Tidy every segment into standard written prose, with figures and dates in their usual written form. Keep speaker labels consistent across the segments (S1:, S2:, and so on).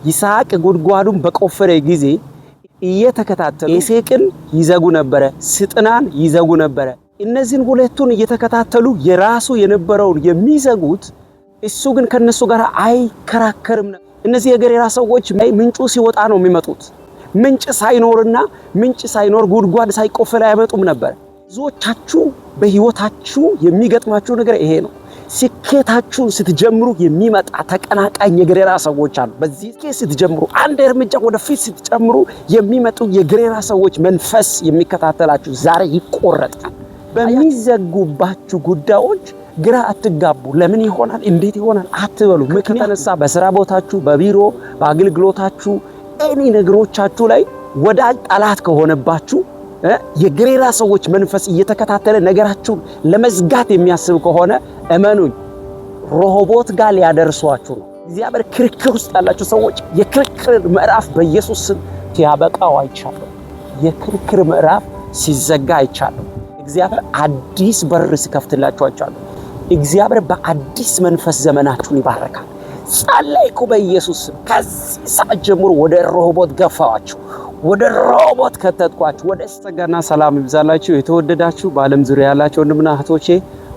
S1: ይስሐቅ ጉድጓዱን በቆፈረ ጊዜ እየተከታተሉ ኤሴቅን ይዘጉ ነበር፣ ስጥናን ይዘጉ ነበር። እነዚህን ሁለቱን እየተከታተሉ የራሱ የነበረውን የሚዘጉት እሱ ግን ከነሱ ጋር አይከራከርም። እነዚህ የገሬራ ሰዎች ምንጩ ሲወጣ ነው የሚመጡት። ምንጭ ሳይኖር ጉድጓድ ሳይቆፈር አይመጡም ነበር። ብዙዎቻችሁ በህይወታችሁ የሚገጥማችሁ ነገር ይሄ ነው። ስኬታችሁን ስትጀምሩ የሚመጣ ተቀናቃኝ የገሬራ ሰዎች አሉ። በዚህ ስኬት ስትጀምሩ አንድ እርምጃ ወደፊት ስትጨምሩ የሚመጡ የገሬራ ሰዎች መንፈስ የሚከታተላችሁ ዛሬ ይቆረጣል። በሚዘጉባችሁ ጉዳዮች ግራ አትጋቡ። ለምን ይሆናል እንዴት ይሆናል አትበሉ። ምክንያቱም ተነሳ በስራ ቦታችሁ፣ በቢሮ፣ በአገልግሎታችሁ እኔ ነገሮቻችሁ ላይ ወዳጅ ጠላት ከሆነባችሁ የገሬራ ሰዎች መንፈስ እየተከታተለ ነገራችሁን ለመዝጋት የሚያስብ ከሆነ እመኑኝ ሮሆቦት ጋር ሊያደርሷችሁ ነው። እግዚአብሔር ክርክር ውስጥ ያላችሁ ሰዎች የክርክር ምዕራፍ በኢየሱስ ስም ሲያበቃው አይቻለሁ። የክርክር ምዕራፍ ሲዘጋ አይቻለሁ። እግዚአብሔር አዲስ በር ሲከፍትላችሁ አይቻለሁ። እግዚአብሔር በአዲስ መንፈስ ዘመናችሁን ይባርካል። ጸለይኩ በኢየሱስ ስም። ከዚህ ሰዓት ጀምሮ ወደ ሮሆቦት ገፋዋችሁ፣ ወደ ሮሆቦት ከተትኳችሁ። ወደ ጸጋና ሰላም ይብዛላችሁ። የተወደዳችሁ በዓለም ዙሪያ ያላችሁ ወንድምና እህቶቼ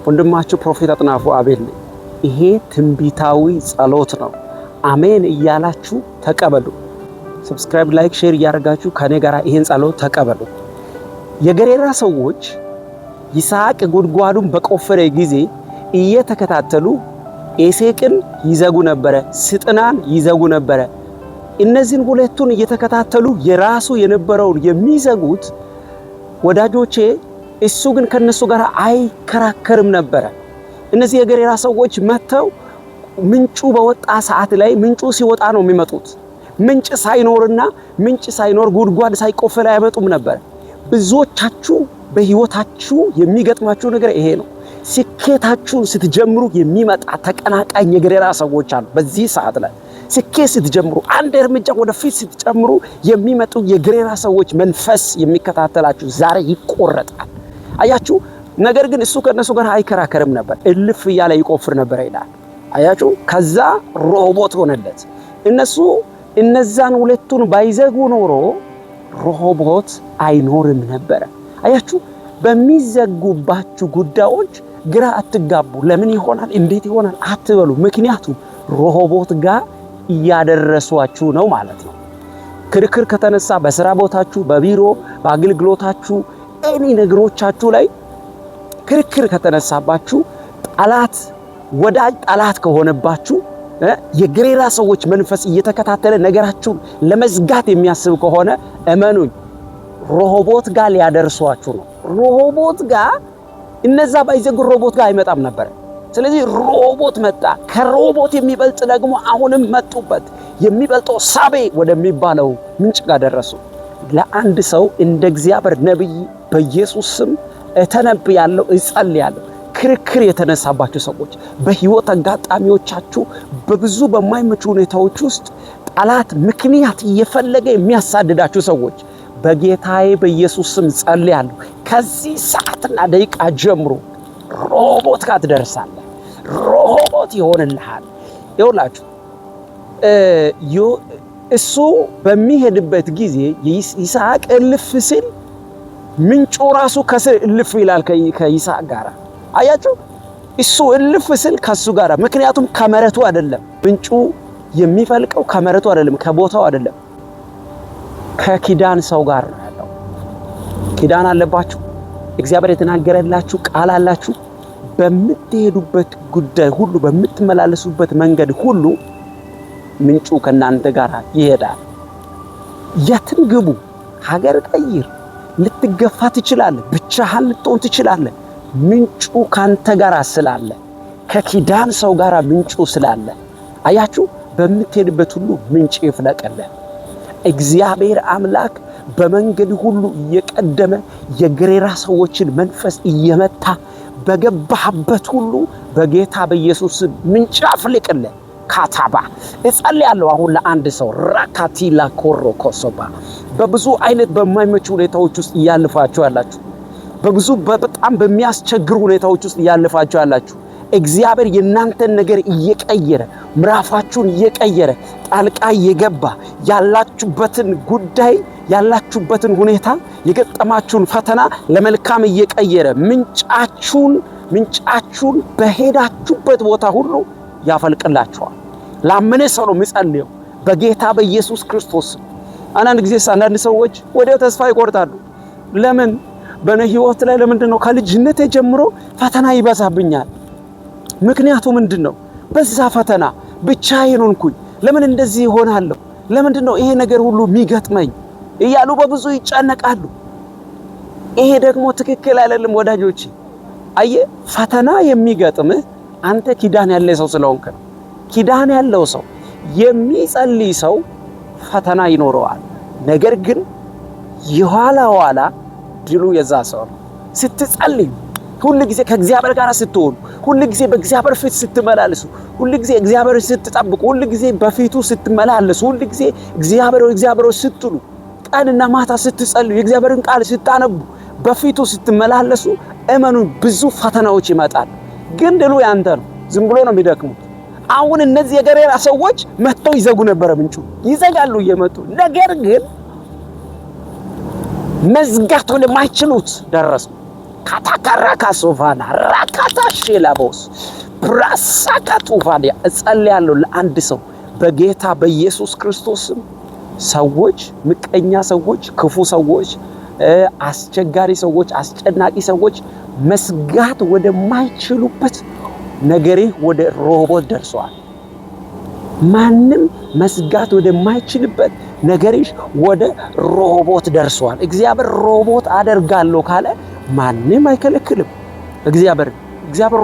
S1: ወንድማችሁ ፕሮፌት አጥናፉ አቤል ነኝ። ይሄ ትንቢታዊ ጸሎት ነው። አሜን እያላችሁ ተቀበሉ። ሰብስክራይብ፣ ላይክ፣ ሼር እያደረጋችሁ ከኔ ጋር ይሄን ጸሎት ተቀበሉ። የገሬራ ሰዎች ይስሐቅ ጉድጓዱን በቆፈረ ጊዜ እየተከታተሉ ኤሴቅን ይዘጉ ነበር፣ ስጥናን ይዘጉ ነበር። እነዚህን ሁለቱን እየተከታተሉ የራሱ የነበረውን የሚዘጉት ወዳጆቼ እሱ ግን ከነሱ ጋር አይከራከርም ነበር። እነዚህ የገሬራ ሰዎች መተው ምንጩ በወጣ ሰዓት ላይ ምንጩ ሲወጣ ነው የሚመጡት። ምንጭ ሳይኖር ጉድጓድ ሳይቆፈር አይመጡም ነበር። ብዙዎቻችሁ በህይወታችሁ የሚገጥማችሁ ነገር ይሄ ነው። ስኬታችሁን ስትጀምሩ የሚመጣ ተቀናቃኝ የገሬራ ሰዎች አሉ። በዚህ ሰዓት ላይ ስኬት ስትጀምሩ አንድ እርምጃ ወደፊት ስትጨምሩ የሚመጡ የገሬራ ሰዎች መንፈስ የሚከታተላችሁ ዛሬ ይቆረጣል። አያችሁ። ነገር ግን እሱ ከነሱ ጋር አይከራከርም ነበር፣ እልፍ እያለ ይቆፍር ነበር ይላል። አያችሁ። ከዛ ሮሆቦት ሆነለት። እነሱ እነዛን ሁለቱን ባይዘጉ ኖሮ ሮሆቦት አይኖርም ነበር። አያችሁ። በሚዘጉባችሁ ጉዳዮች ግራ አትጋቡ። ለምን ይሆናል እንዴት ይሆናል አትበሉ። ምክንያቱም ሮሆቦት ጋር እያደረሷችሁ ነው ማለት ነው። ክርክር ከተነሳ በስራ ቦታችሁ፣ በቢሮ፣ በአገልግሎታችሁ እኔ ነገሮቻችሁ ላይ ክርክር ከተነሳባችሁ ጠላት ወዳጅ ጠላት ከሆነባችሁ የገሬራ ሰዎች መንፈስ እየተከታተለ ነገራችሁን ለመዝጋት የሚያስብ ከሆነ እመኑኝ ሮሆቦት ጋር ሊያደርሷችሁ ነው። ሮሆቦት ጋር እነዛ ባይዘጉ ሮሆቦት ጋር አይመጣም ነበር። ስለዚህ ሮሆቦት መጣ። ከሮሆቦት የሚበልጥ ደግሞ አሁንም መጡበት። የሚበልጠው ሳቤ ወደሚባለው ምንጭ ጋር ደረሱ። ለአንድ ሰው እንደ እግዚአብሔር ነብይ በኢየሱስ ስም እተነብያለሁ፣ እጸልያለሁ። ክርክር የተነሳባችሁ ሰዎች በህይወት አጋጣሚዎቻችሁ በብዙ በማይመቹ ሁኔታዎች ውስጥ ጠላት ምክንያት እየፈለገ የሚያሳድዳችሁ ሰዎች በጌታዬ በኢየሱስ ስም ጸልያለሁ። ከዚህ ሰዓትና ደቂቃ ጀምሮ ሮሆቦት ጋር ትደርሳለህ። ሮሆቦት ይሆንልሃል። ይኸውላችሁ እሱ በሚሄድበት ጊዜ ይስሐቅ እልፍ ሲል ምንጩ ራሱ ከስር እልፍ ይላል ከይስሐቅ ጋር። አያችሁ። እሱ እልፍ ሲል ከሱ ጋር፣ ምክንያቱም ከመሬቱ አይደለም ምንጩ የሚፈልቀው፣ ከመሬቱ አይደለም፣ ከቦታው አይደለም፣ ከኪዳን ሰው ጋር ነው ያለው። ኪዳን አለባችሁ። እግዚአብሔር የተናገረላችሁ ቃል አላችሁ። በምትሄዱበት ጉዳይ ሁሉ፣ በምትመላለሱበት መንገድ ሁሉ ምንጩ ከናንተ ጋር ይሄዳል። የትም ግቡ፣ ሀገር ቀይር፣ ልትገፋ ትችላለህ፣ ብቻህን ልትሆን ትችላለህ። ምንጩ ካንተ ጋር ስላለ፣ ከኪዳን ሰው ጋር ምንጩ ስላለ፣ አያችሁ። በምትሄድበት ሁሉ ምንጭ ይፍለቀልህ። እግዚአብሔር አምላክ በመንገድ ሁሉ እየቀደመ የገሬራ ሰዎችን መንፈስ እየመታ በገባህበት ሁሉ በጌታ በኢየሱስ ምንጭ አፍልቅልህ። ካታባ እጸልያለሁ አሁን ለአንድ ሰው ራካቲላ ኮሮኮሶባ በብዙ አይነት በማይመቹ ሁኔታዎች ውስጥ ያልፋችሁ ያላችሁ፣ በብዙ በጣም በሚያስቸግሩ ሁኔታዎች ውስጥ ያልፋችሁ ያላችሁ እግዚአብሔር የናንተን ነገር እየቀየረ ምራፋችሁን እየቀየረ ጣልቃ እየገባ ያላችሁበትን ጉዳይ ያላችሁበትን ሁኔታ የገጠማችሁን ፈተና ለመልካም እየቀየረ ምንጫችሁን በሄዳችሁበት ቦታ ሁሉ ያፈልቅላችኋል። ላመነ ሰው ነው የምጸልየው በጌታ በኢየሱስ ክርስቶስ። አንዳንድ ሰዎች ወዲያው ተስፋ ይቆርጣሉ። ለምን? በእኔ ህይወት ላይ ለምንድነው ከልጅነቴ ጀምሮ ፈተና ይበዛብኛል? ምክንያቱ ምንድነው? በዛ ፈተና ብቻዬን ሆንኩኝ። ለምን እንደዚህ ይሆናለሁ? ለምንድነው ይሄ ነገር ሁሉ የሚገጥመኝ? እያሉ በብዙ ይጨነቃሉ። ይሄ ደግሞ ትክክል አይደለም ወዳጆቼ። አየ ፈተና የሚገጥምህ አንተ ኪዳን ያለ ሰው ስለሆንክ ነው። ኪዳን ያለው ሰው የሚጸልይ ሰው ፈተና ይኖረዋል። ነገር ግን የኋላ ድሉ የዛ ሰው ነው። ስትጸልይ ሁሉ ጊዜ ከእግዚአብሔር ጋር ስትሆኑ፣ ሁሉ ጊዜ በእግዚአብሔር ፊት ስትመላለሱ፣ ሁሉ ጊዜ እግዚአብሔርን ስትጠብቁ፣ ሁሉ ጊዜ በፊቱ ስትመላለሱ፣ ሁሉ ጊዜ እግዚአብሔር ስትሉ፣ ቀንና ማታ ስትጸልዩ፣ የእግዚአብሔርን ቃል ስታነቡ፣ በፊቱ ስትመላለሱ፣ እመኑን ብዙ ፈተናዎች ይመጣል። ግን ድሉ ያንተ ነው። ዝም ብሎ ነው የሚደክሙት። አሁን እነዚህ የገሬራ ሰዎች መጥተው ይዘጉ ነበር፣ ምንጩ ይዘጋሉ እየመጡ። ነገር ግን መዝጋት ወደማይችሉት ደረሱ። ካታካራካ ሶፋና ራካታሽ ላቦስ ብራሳካቱፋዲያ እጸልያለሁ ለአንድ ሰው በጌታ በኢየሱስ ክርስቶስም ሰዎች፣ ምቀኛ ሰዎች፣ ክፉ ሰዎች፣ አስቸጋሪ ሰዎች፣ አስጨናቂ ሰዎች መስጋት ወደማይችሉበት ነገሬ ወደ ሮቦት ደርሷል። ማንም መስጋት ወደማይችልበት ነገርሽ ወደ ሮቦት ደርሷል። እግዚአብሔር ሮቦት አደርጋለሁ ካለ ማንም አይከለክልም። እግዚአብሔር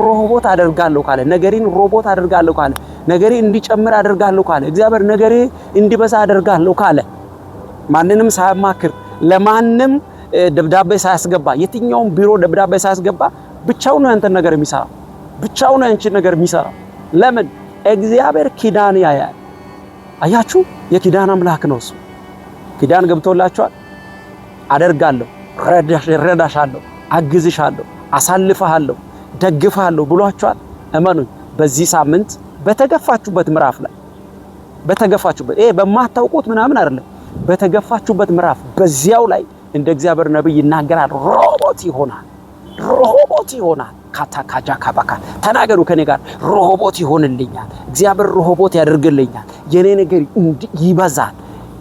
S1: ሮቦት አደርጋለሁ ካለ፣ ነገሬን ሮቦት አደርጋለሁ ካለ፣ ነገሬ እንዲጨምር አደርጋለሁ ካለ፣ እግዚአብሔር ነገሬ እንዲበዛ አደርጋለሁ ካለ ማንንም ሳያማክር ለማንም ደብዳቤ ሳያስገባ የትኛውም ቢሮ ደብዳቤ ሳያስገባ ብቻውን ነው ያንተን ነገር የሚሰራው። ብቻውን ነው ያንቺን ነገር የሚሰራው። ለምን? እግዚአብሔር ኪዳን ያያል። አያችሁ፣ የኪዳን አምላክ ነው እሱ። ኪዳን ገብቶላችኋል። አደርጋለሁ፣ ረዳሻለሁ፣ አግዝሻለሁ፣ አሳልፈሃለሁ፣ ደግፈሃለሁ ብሏችኋል። እመኑኝ፣ በዚህ ሳምንት በተገፋችሁበት ምዕራፍ ላይ በማታውቁት ምናምን አይደለም፣ በተገፋችሁበት ምዕራፍ በዚያው ላይ እንደ እግዚአብሔር ነብይ ይናገራል። ሮቦት ይሆናል። ካታካጃ ካባካ ተናገሩ ከኔ ጋር። ሮቦት ይሆንልኛል፣ እግዚአብሔር ሮቦት ያደርግልኛል፣ የኔ ነገር ይበዛል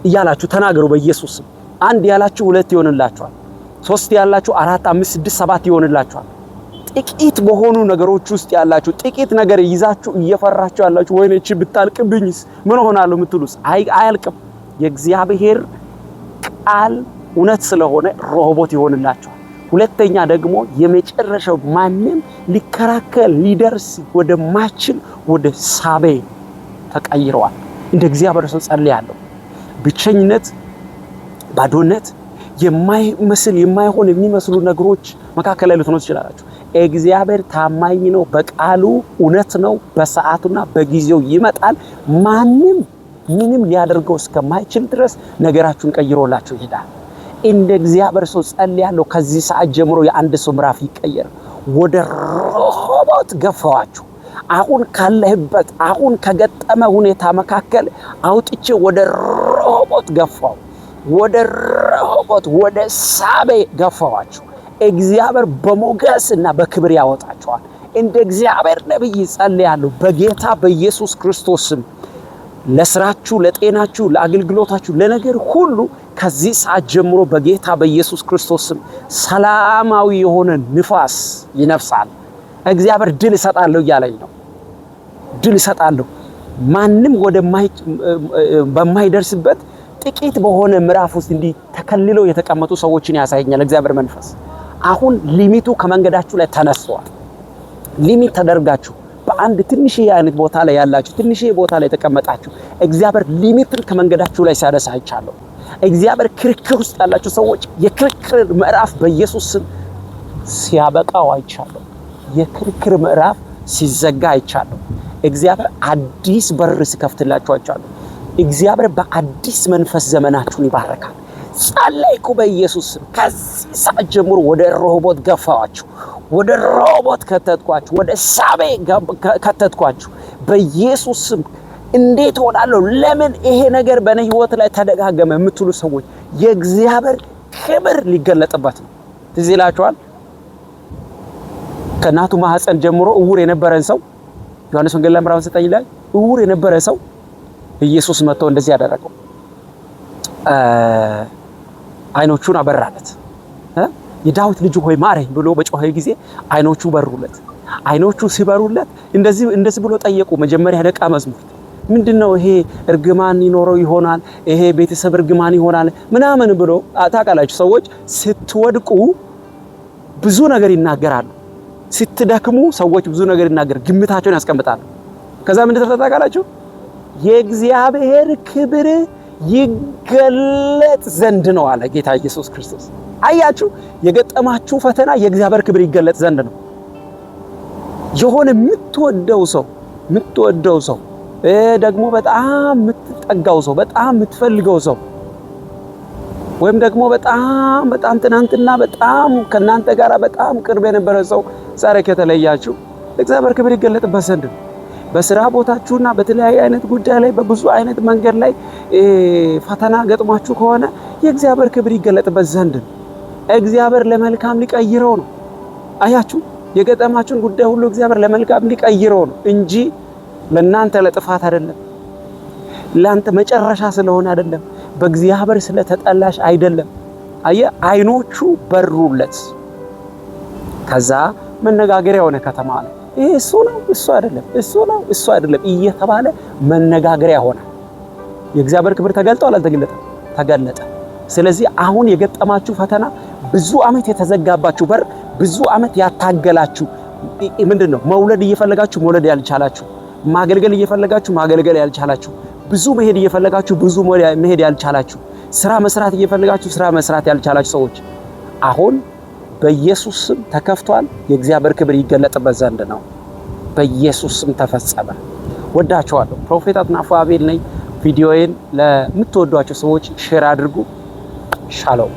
S1: እያላችሁ ተናገሩ በኢየሱስ ስም። አንድ ያላችሁ ሁለት ይሆንላችኋል። ሶስት ያላችሁ አራት፣ አምስት፣ ስድስት፣ ሰባት ይሆንላችኋል። ጥቂት በሆኑ ነገሮች ውስጥ ያላችሁ ጥቂት ነገር ይዛችሁ እየፈራችሁ ያላችሁ ወይኔ እቺ ብታልቅብኝስ ምን ሆናለሁ የምትሉስ አያልቅም። የእግዚአብሔር ቃል እውነት ስለሆነ ሮቦት ይሆንላችኋል። ሁለተኛ ደግሞ የመጨረሻው ማንም ሊከራከር ሊደርስ ወደማይችል ወደ ሳቤ ተቀይረዋል። እንደ እግዚአብሔር ሰው ጸልያለሁ። ብቸኝነት፣ ባዶነት፣ የማይሆን የሚመስሉ ነገሮች መካከል ላይ ልትኖር ትችላላችሁ። እግዚአብሔር ታማኝ ነው፣ በቃሉ እውነት ነው። በሰዓቱና በጊዜው ይመጣል። ማንም ምንም ሊያደርገው እስከማይችል ድረስ ነገራችሁን ቀይሮላችሁ ይሄዳል። እንደ እግዚአብሔር ሰው ጸልያለሁ። ከዚህ ሰዓት ጀምሮ የአንድ ሰው ምዕራፍ ይቀየር። ወደ ሮቦት ገፋዋችሁ። አሁን ካለህበት አሁን ከገጠመ ሁኔታ መካከል አውጥቼ ወደ ሮቦት ገፋው። ወደ ሮቦት ወደ ሳቤ ገፋዋችሁ። እግዚአብሔር በሞገስና በክብር ያወጣችኋል። እንደ እግዚአብሔር ነብይ ጸልያለሁ በጌታ በኢየሱስ ክርስቶስ ስም። ለስራችሁ፣ ለጤናችሁ፣ ለአገልግሎታችሁ፣ ለነገር ሁሉ ከዚህ ሰዓት ጀምሮ በጌታ በኢየሱስ ክርስቶስ ስም ሰላማዊ የሆነ ንፋስ ይነፍሳል። እግዚአብሔር ድል እሰጣለሁ እያለኝ ነው። ድል እሰጣለሁ። ማንም በማይደርስበት ጥቂት በሆነ ምዕራፍ ውስጥ እንዲህ ተከልለው የተቀመጡ ሰዎችን ያሳየኛል እግዚአብሔር መንፈስ። አሁን ሊሚቱ ከመንገዳችሁ ላይ ተነስቷል። ሊሚት ተደርጋችሁ በአንድ ትንሽዬ አይነት ቦታ ላይ ያላችሁ፣ ትንሽዬ ቦታ ላይ ተቀመጣችሁ እግዚአብሔር ሊሚትን ከመንገዳችሁ ላይ ሲያነሳ አይቻለሁ። እግዚአብሔር ክርክር ውስጥ ያላችሁ ሰዎች የክርክር ምዕራፍ በኢየሱስ ስም ሲያበቃው አይቻለሁ። የክርክር ምዕራፍ ሲዘጋ አይቻለሁ። እግዚአብሔር አዲስ በር ሲከፍትላችሁ አይቻለሁ። እግዚአብሔር በአዲስ መንፈስ ዘመናችሁን ይባርካል። ጸለይኩ በኢየሱስ ስም። ከዚህ ሰዓት ጀምሮ ወደ ሮቦት ገፋዋችሁ፣ ወደ ሮቦት ከተትኳችሁ፣ ወደ ሳቤ ከተትኳችሁ በኢየሱስ ስም። እንዴት ሆናለሁ? ለምን ይሄ ነገር በእኔ ህይወት ላይ ተደጋገመ የምትሉ ሰዎች የእግዚአብሔር ክብር ሊገለጥበት ነው። ትዝ ይላችኋል ከእናቱ ማህፀን ጀምሮ እውር የነበረን ሰው ዮሐንስ ወንጌል ምዕራፍ 9 ላይ እውር የነበረ ሰው ኢየሱስ መጥቶ እንደዚህ ያደረገው አይኖቹን አበራለት። የዳዊት ልጅ ሆይ ማረኝ ብሎ በጮኸ ጊዜ አይኖቹ በሩለት። አይኖቹ ሲበሩለት እንደዚህ ብሎ ጠየቁ። መጀመሪያ ደቀ መዝሙር ምንድነው ይሄ እርግማን ይኖረው ይሆናል፣ ይሄ ቤተሰብ እርግማን ይሆናል ምናምን ብሎ ታውቃላችሁ። ሰዎች ስትወድቁ ብዙ ነገር ይናገራሉ። ስትደክሙ ሰዎች ብዙ ነገር ይናገራሉ፣ ግምታቸውን ያስቀምጣሉ። ከዛ ምን ተፈጠረ? የእግዚአብሔር ክብር ይገለጥ ዘንድ ነው አለ ጌታ ኢየሱስ ክርስቶስ። አያችሁ፣ የገጠማችሁ ፈተና የእግዚአብሔር ክብር ይገለጥ ዘንድ ነው። የሆነ የምትወደው ሰው ደግሞ በጣም የምትጠጋው ሰው፣ በጣም የምትፈልገው ሰው ወይም ደግሞ በጣም ትናንትና በጣም ከናንተ ጋር በጣም ቅርብ የነበረ ሰው ዛሬ ከተለያችሁ እግዚአብሔር ክብር ይገለጥበት ዘንድ ነው። በስራ ቦታችሁና በተለያየ አይነት ጉዳይ ላይ በብዙ አይነት መንገድ ላይ ፈተና ገጥሟችሁ ከሆነ የእግዚአብሔር ክብር ይገለጥበት ዘንድ ነው። እግዚአብሔር ለመልካም ሊቀይረው ነው። አያችሁ፣ የገጠማችሁን ጉዳይ ሁሉ እግዚአብሔር ለመልካም ሊቀይረው ነው እንጂ ለናንተ ለጥፋት አይደለም። ላንተ መጨረሻ ስለሆነ አይደለም። በእግዚአብሔር ስለተጠላሽ አይደለም። አይኖቹ በሩለት። ከዛ መነጋገሪያ የሆነ ከተማ ነው። ይሄ እሱ ነው እሱ አይደለም፣ እሱ ነው እሱ አይደለም እየተባለ መነጋገሪያ ሆነ። የእግዚአብሔር ክብር ተገልጧል አልተገለጠም? ተገለጠ። ስለዚህ አሁን የገጠማችሁ ፈተና፣ ብዙ ዓመት የተዘጋባችሁ በር፣ ብዙ ዓመት ያታገላችሁ ምንድነው? መውለድ እየፈለጋችሁ መውለድ ያልቻላችሁ፣ ማገልገል እየፈለጋችሁ ማገልገል ያልቻላችሁ፣ ብዙ መሄድ እየፈለጋችሁ ብዙ መሄድ ያልቻላችሁ፣ ስራ መስራት እየፈለጋችሁ ስራ መስራት ያልቻላችሁ ሰዎች አሁን በኢየሱስ ስም ተከፍቷል። የእግዚአብሔር ክብር ይገለጥበት ዘንድ ነው። በኢየሱስ ስም ተፈጸመ። ወዳችኋለሁ። ፕሮፌት አጥናፉ አቤል ነኝ። ቪዲዮዬን ለምትወዷቸው ሰዎች ሼር አድርጉ። ሻሎም